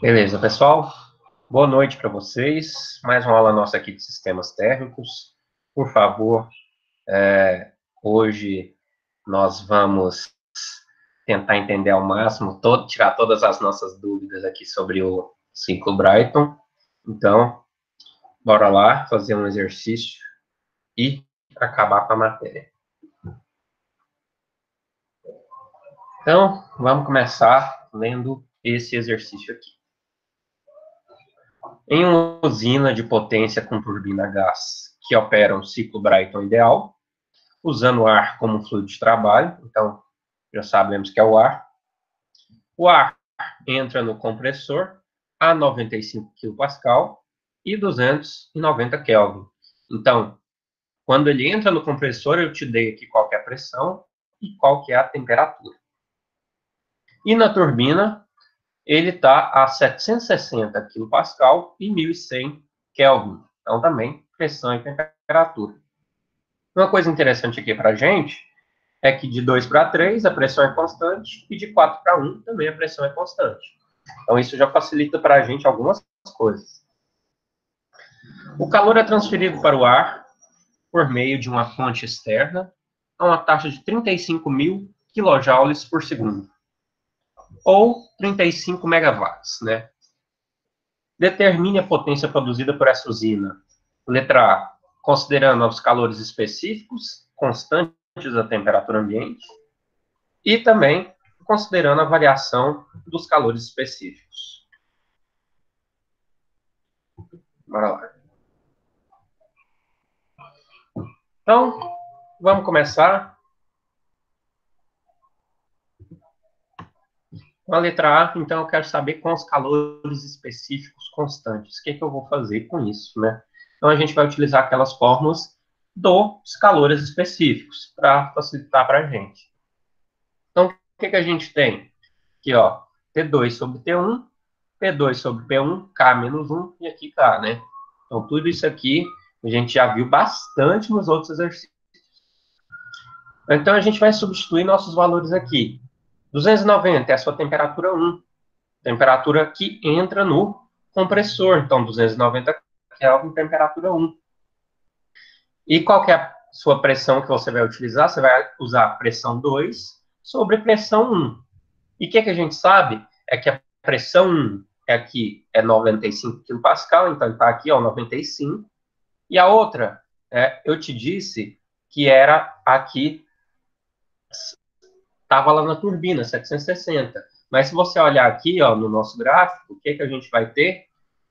Beleza, pessoal. Boa noite para vocês. Mais uma aula nossa aqui de sistemas térmicos. Por favor, hoje nós vamos tentar entender ao máximo, tirar todas as nossas dúvidas aqui sobre o ciclo Brighton. Então, bora lá fazer um exercício e acabar com a matéria. Então, vamos começar lendo esse exercício aqui. Em uma usina de potência com turbina a gás que opera um ciclo Brighton ideal, usando o ar como fluido de trabalho, então já sabemos que é o ar. O ar entra no compressor a 95 kPa e 290 Kelvin. Então, quando ele entra no compressor, eu te dei aqui qual que é a pressão e qual que é a temperatura. E na turbina, ele está a 760 kPa e 1100 Kelvin. Então, também pressão e temperatura. Uma coisa interessante aqui para a gente é que de 2 para 3 a pressão é constante e de 4 para 1 também a pressão é constante. Então, isso já facilita para a gente algumas coisas. O calor é transferido para o ar por meio de uma fonte externa a uma taxa de 35.000 kJ por segundo, ou 35 megawatts, né? Determine a potência produzida por essa usina. Letra A, considerando os calores específicos, constantes da temperatura ambiente, e também considerando a variação dos calores específicos. Bora lá. Então, vamos começar com a letra A. Então, eu quero saber com os calores específicos constantes. O que eu vou fazer com isso, né? Então, a gente vai utilizar aquelas fórmulas dos calores específicos para facilitar para a gente. Então, o que a gente tem? Aqui, ó, T2 sobre T1, P2 sobre P1, K menos 1 e aqui K, né? Então, tudo isso aqui a gente já viu bastante nos outros exercícios. Então, a gente vai substituir nossos valores aqui. 290 é a sua temperatura 1, temperatura que entra no compressor. Então, 290 Kelvin, temperatura 1. E qual que é a sua pressão que você vai utilizar? Você vai usar pressão 2 sobre pressão 1. E o que a gente sabe é que a pressão 1 aqui é 95 kPa, então está aqui, ó, 95. E a outra, eu te disse que era aqui, estava lá na turbina, 760. Mas se você olhar aqui, ó, no nosso gráfico, o que a gente vai ter?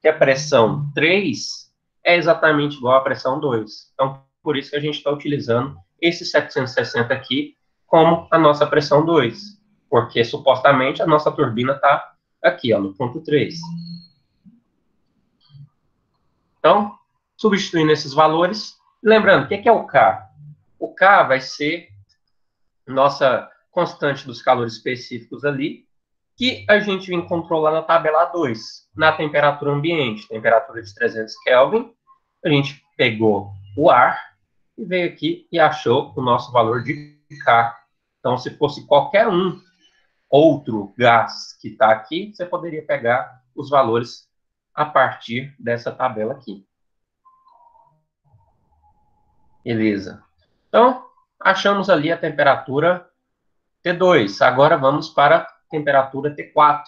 Que a pressão 3 é exatamente igual à pressão 2. Então, por isso que a gente está utilizando esse 760 aqui como a nossa pressão 2. Porque, supostamente, a nossa turbina está aqui, ó, no ponto 3. Então, substituindo esses valores, lembrando, o que é o K? O K vai ser nossa constante dos calores específicos ali, que a gente encontrou lá na tabela 2, na temperatura ambiente, temperatura de 300 Kelvin, a gente pegou o ar e veio aqui e achou o nosso valor de K. Então, se fosse qualquer um outro gás que está aqui, você poderia pegar os valores a partir dessa tabela aqui. Beleza. Então, achamos ali a temperatura T2. Agora vamos para a temperatura T4.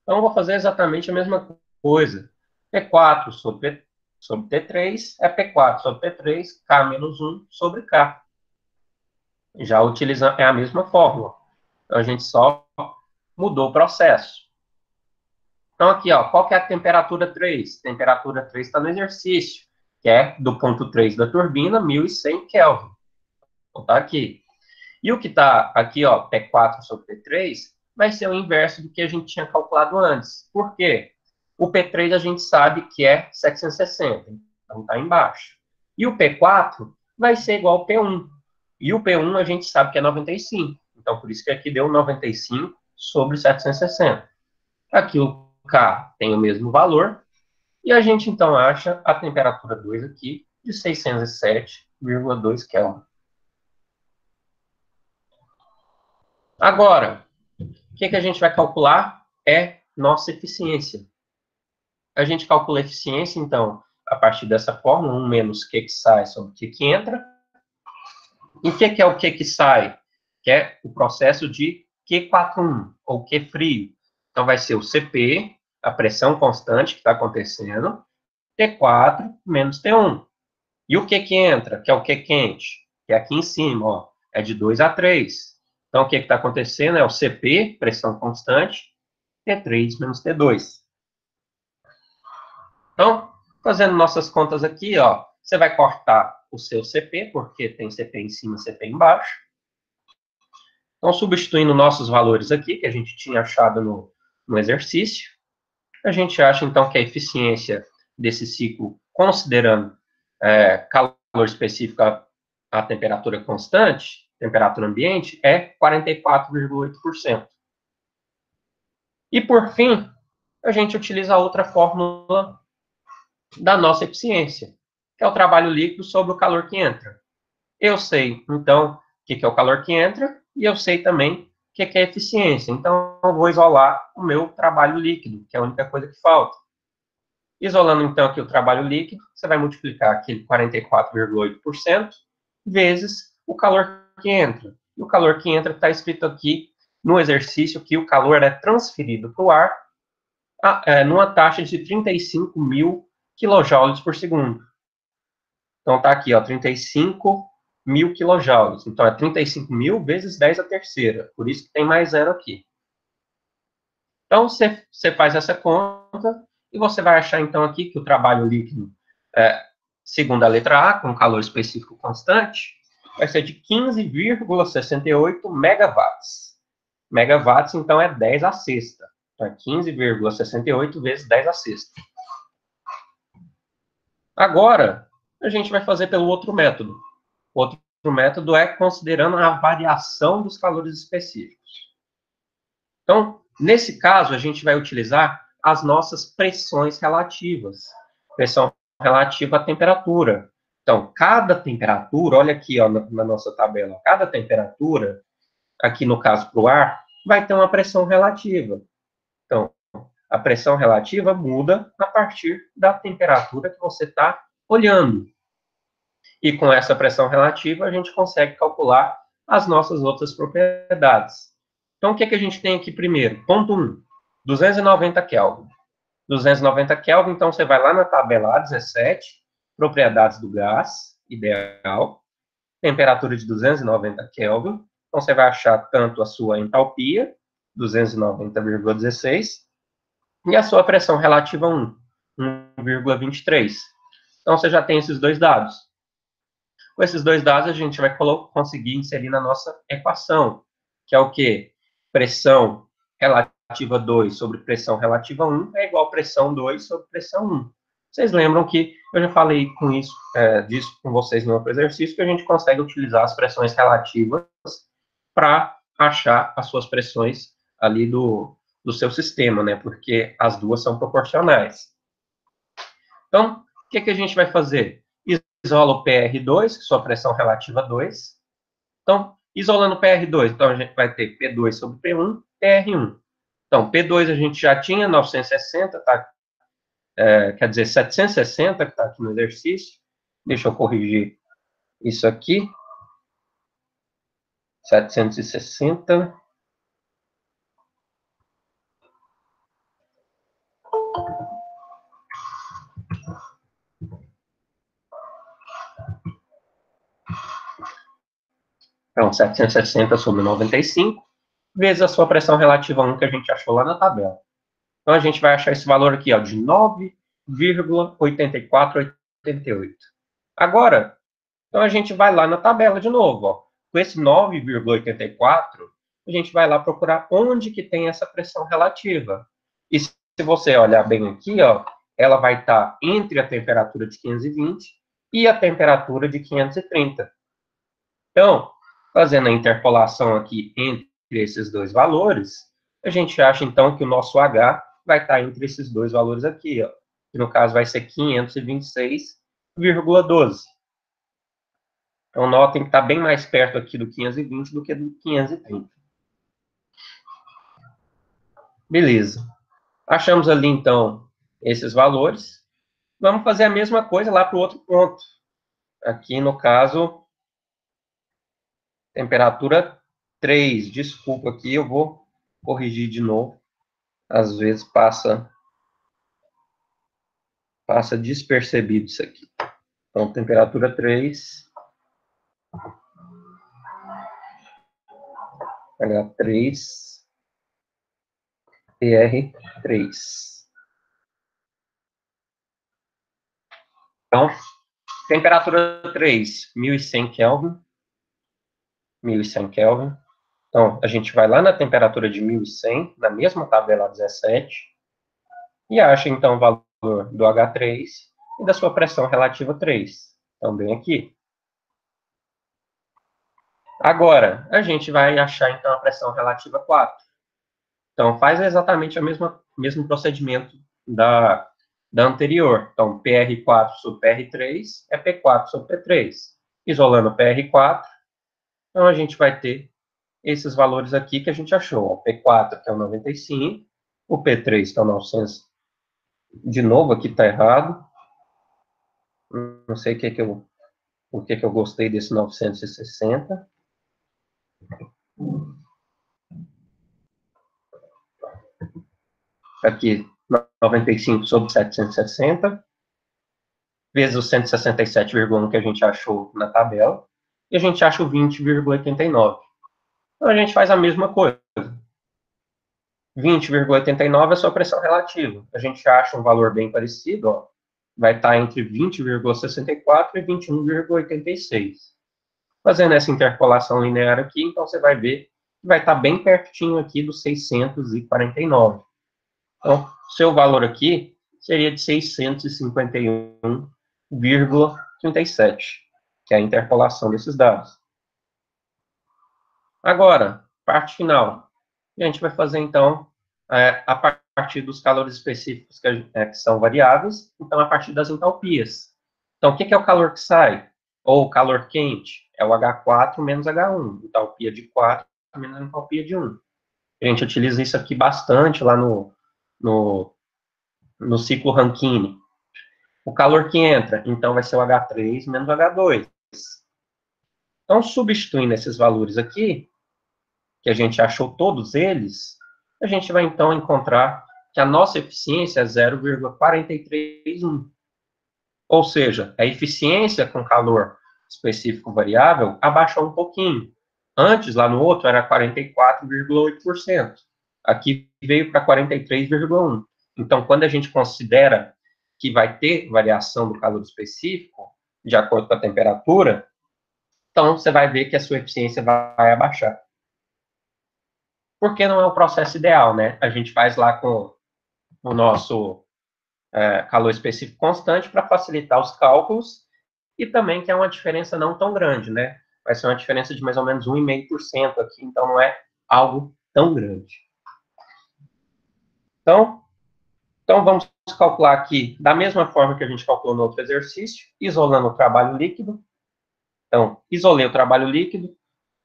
Então, eu vou fazer exatamente a mesma coisa. T4 sobre T3 é P4 sobre T3, K menos 1 sobre K. Já utilizando, é a mesma fórmula. Então, a gente só mudou o processo. Então, aqui, ó, qual que é a temperatura 3? Temperatura 3 está no exercício, que é do ponto 3 da turbina, 1100 Kelvin. Então, está aqui. E o que está aqui, ó, P4 sobre P3, vai ser o inverso do que a gente tinha calculado antes. Por quê? O P3 a gente sabe que é 760, então está embaixo. E o P4 vai ser igual ao P1. E o P1 a gente sabe que é 95. Então, por isso que aqui deu 95 sobre 760. Aqui o K tem o mesmo valor. E a gente, então, acha a temperatura 2 aqui de 607,2 Kelvin. Agora, o que a gente vai calcular é nossa eficiência. a gente calcula a eficiência, então, a partir dessa fórmula, 1 menos Q que sai sobre Q que entra. E o que é o Q que sai? Que é o processo de Q41, ou Q frio. Então, vai ser o CP, a pressão constante que está acontecendo, T4 menos T1. E o que entra, que é o Q quente, que é aqui em cima, ó, é de 2 a 3. Então, o que está acontecendo é o CP, pressão constante, T3 menos T2. Então, fazendo nossas contas aqui, ó, você vai cortar o seu CP, porque tem CP em cima e CP embaixo. Então, substituindo nossos valores aqui, que a gente tinha achado no exercício, a gente acha, então, que a eficiência desse ciclo, considerando calor específico a temperatura constante, temperatura ambiente, é 44,8%. E, por fim, a gente utiliza a outra fórmula da nossa eficiência, que é o trabalho líquido sobre o calor que entra. Eu sei, então, o que é o calor que entra, e eu sei também o que é eficiência. Então, eu vou isolar o meu trabalho líquido, que é a única coisa que falta. Isolando, então, aqui o trabalho líquido, você vai multiplicar aquele 44,8% vezes o calor que entra. E o calor que entra está escrito aqui no exercício que o calor é transferido para o ar numa taxa de 35 mil quilojoules por segundo. Então, está aqui, ó, 35 mil quilojoules. Então, é 35 mil vezes 10 a terceira. Por isso que tem mais zero aqui. Então, você faz essa conta e você vai achar, então, aqui que o trabalho líquido, segundo a letra A, com calor específico constante, vai ser de 15,68 megawatts. Megawatts, então, é 10 a sexta. Então, é 15,68 vezes 10 a sexta. Agora, a gente vai fazer pelo outro método. O outro método é considerando a variação dos calores específicos. Então, nesse caso, a gente vai utilizar as nossas pressões relativas. Pressão relativa à temperatura. Então, cada temperatura, olha aqui ó, na nossa tabela, cada temperatura, aqui no caso para o ar, vai ter uma pressão relativa. Então, a pressão relativa muda a partir da temperatura que você está olhando. E com essa pressão relativa, a gente consegue calcular as nossas outras propriedades. Então, o que a gente tem aqui primeiro? Ponto 1, 290 Kelvin. 290 Kelvin, então você vai lá na tabela A17, propriedades do gás, ideal, temperatura de 290 Kelvin. Então, você vai achar tanto a sua entalpia, 290,16, e a sua pressão relativa 1, 1,23. Então, você já tem esses dois dados. Com esses dois dados, a gente vai conseguir inserir na nossa equação, que é o quê? Pressão relativa 2 sobre pressão relativa 1 é igual a pressão 2 sobre pressão 1. Vocês lembram que eu já falei disso com vocês no outro exercício, que a gente consegue utilizar as pressões relativas para achar as suas pressões ali do seu sistema, né? Porque as duas são proporcionais. Então, o que a gente vai fazer? Isola o PR2, que sua pressão relativa 2. Então, isolando o PR2, então a gente vai ter P2 sobre P1, PR1. Então, P2 a gente já tinha 960, tá? Quer dizer, 760, que está aqui no exercício. Deixa eu corrigir isso aqui. 760. Então, 760 sobre 95, vezes a sua pressão relativa 1 que a gente achou lá na tabela. Então, a gente vai achar esse valor aqui, ó, de 9,8488. Agora, então a gente vai lá na tabela de novo, ó. Com esse 9,84, a gente vai lá procurar onde que tem essa pressão relativa. E se você olhar bem aqui, ó, ela vai estar entre a temperatura de 520 e a temperatura de 530. Então, fazendo a interpolação aqui entre esses dois valores, a gente acha, então, que o nosso H vai estar entre esses dois valores aqui, ó. Que no caso vai ser 526,12. Então, notem que está bem mais perto aqui do 520 do que do 530. Beleza. Achamos ali, então, esses valores. Vamos fazer a mesma coisa lá para o outro ponto. Aqui, no caso, temperatura 3. Desculpa aqui, eu vou corrigir de novo. Às vezes passa despercebido isso aqui. Então, temperatura 3. H3, PR3. Então, temperatura 3, 1100 Kelvin. 1100 Kelvin. Então, a gente vai lá na temperatura de 1100, na mesma tabela 17, e acha, então, o valor do H3 e da sua pressão relativa 3. Então, bem aqui. Agora, a gente vai achar, então, a pressão relativa 4. Então, faz exatamente o mesmo procedimento da anterior. Então, PR4 sobre PR3 é P4 sobre P3. Isolando PR4, então a gente vai ter esses valores aqui que a gente achou. O P4, que é o 95, o P3, que é o 900. De novo, aqui está errado. Não sei por que eu gostei desse 960. Aqui, 95 sobre 760, vezes o 167,1 que a gente achou na tabela, e a gente acha o 20,89. Então, a gente faz a mesma coisa. 20,89 é a sua pressão relativa. A gente acha um valor bem parecido, ó, vai estar entre 20,64 e 21,86. Fazendo essa interpolação linear aqui, então você vai ver que vai estar bem pertinho aqui dos 649. Então, seu valor aqui seria de 651,37, que é a interpolação desses dados. Agora, parte final. A gente vai fazer, então, a partir dos calores específicos que são variáveis, então, a partir das entalpias. Então, o que é o calor que sai? Ou o calor quente? É o H4 menos H1. Entalpia de 4 menos entalpia de 1. A gente utiliza isso aqui bastante lá no ciclo Rankine. O calor que entra, então, vai ser o H3 menos o H2. Então, substituindo esses valores aqui, que a gente achou todos eles, a gente vai, então, encontrar que a nossa eficiência é 0,431. Ou seja, a eficiência com calor específico variável abaixou um pouquinho. Antes, lá no outro, era 44,8%. Aqui veio para 43,1%. Então, quando a gente considera que vai ter variação do calor específico, de acordo com a temperatura, então você vai ver que a sua eficiência vai abaixar. Porque não é o processo ideal, né? A gente faz lá com o nosso calor específico constante para facilitar os cálculos e também que é uma diferença não tão grande, né? Vai ser uma diferença de mais ou menos 1,5% aqui, então não é algo tão grande. Então vamos calcular aqui da mesma forma que a gente calculou no outro exercício, isolando o trabalho líquido. Então, isolei o trabalho líquido,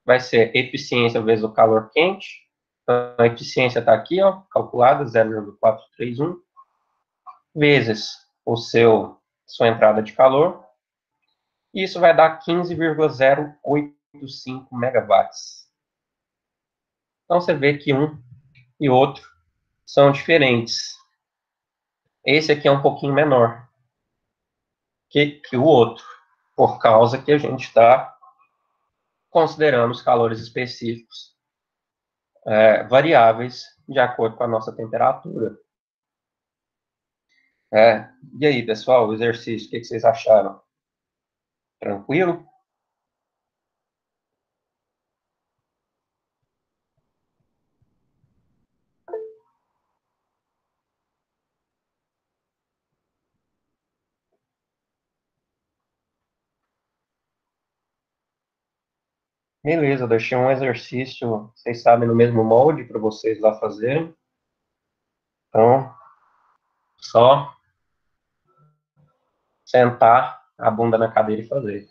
vai ser eficiência vezes o calor quente. Então, a eficiência está aqui, ó, calculada, 0,431, vezes sua entrada de calor. E isso vai dar 15,085 megawatts. Então, você vê que um e outro são diferentes. Esse aqui é um pouquinho menor que o outro, por causa que a gente está considerando os calores específicos variáveis de acordo com a nossa temperatura. E aí, pessoal, o exercício, o que vocês acharam? Tranquilo? Beleza, eu deixei um exercício, vocês sabem, no mesmo molde para vocês lá fazerem. Então, só sentar a bunda na cadeira e fazer.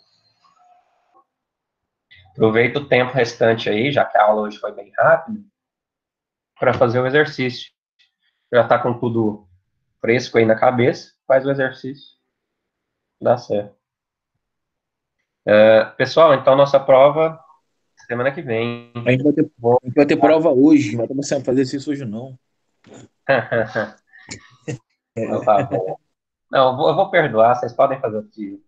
Aproveita o tempo restante aí, já que a aula hoje foi bem rápida, para fazer o exercício. Já está com tudo fresco aí na cabeça, faz o exercício, dá certo. Pessoal, então nossa prova semana que vem. A gente vai ter, Vou... a gente vai ter prova hoje, não vai começar a fazer isso hoje, não. Não, tá bom. Não, eu vou perdoar, vocês podem fazer o que.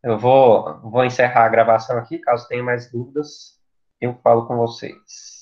Eu vou encerrar a gravação aqui, caso tenha mais dúvidas, eu falo com vocês.